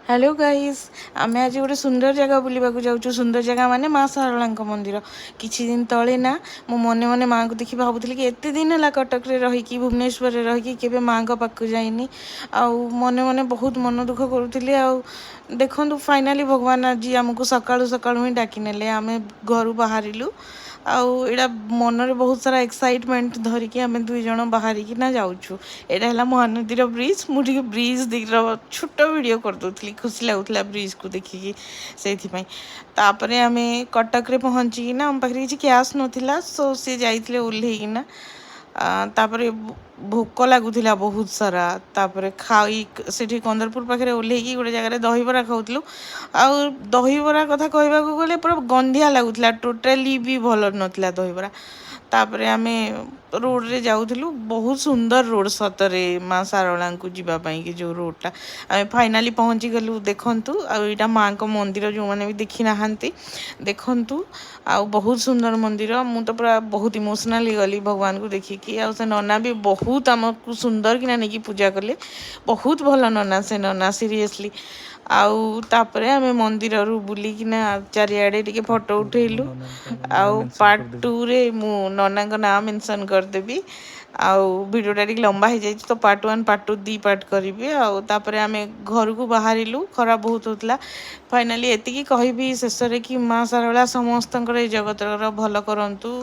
Hello guys आमे आज गोटे सुंदर जगह बुलवाक जाऊँ। सुंदर जगह माने माँ सारला मंदिर। किछि दिन तले ना मो मने मने माँ को देखी भावुली कि एत दिन है कटक रहीकि भुवनेश्वर रहीकि केबे माँ को पाक जाइनी। आउ मने मने बहुत मन दुख करुली। देखु फाइनाली भगवान आज आमको सकाळु सकाळु ही डाकी नेले। आमे घर बाहरिलु आउटा मनरे बहुत सारा एक्साइटमेंट धरिकी आम दुई जन बाहरिकी ना जाऊँ। एटा है महानदीर ब्रिज। मुझे ब्रिज दिखर छोट वीडियो करदे खुशी लगुला ब्रिज को देखिकी से तापरे आम कटक रे पहुँचिकिना आम पाखे किसी कैश नाला सो सी जाइए ओह्लैकिना तापरे भोक लगुला बहुत सारा। तापरे खाई से कंदरपुर पाखे ओह्लैकी गोटे जगह दहीबरा खाऊलु। आउ दहीबरा कथा कहवा गले पूरा गंधिया लगुला टोटाली भी भल नाला दहीबरा। तापरे आमे रोड रे जाऊलु बहुत सुंदर रोड सतरे माँ सारला को जीवाई कि जो रोडटा आम फाइनाली पहुँची गलु। देखु आईटा माँ को मंदिर जो मैंने भी देखी ना देखु आ बहुत सुंदर मंदिर। मु तो पूरा बहुत इमोशनाल गली भगवान को देखिकी। आ से नना भी बहुत आमको सुंदर कि नहीं पूजा कले। बहुत भल नना से नना सीरियसली। आउ तापरे आमे मंदिर रू बुलिकिना चारिआडे टिके फोटो उठेलु। आउ पार्ट 2 रे मु नना को नाम मेंशन करदेवी। आउ वीडियोटा टिके लंबा हो जाए तो पार्ट 1 पार्ट 2 दी पार्ट करी। आउे आम घर को बाहरिलु खरा बहुत होता। फाइनाली एतिकी कहबी शेष कि माँ सारला समस्त जगत भल करंतु।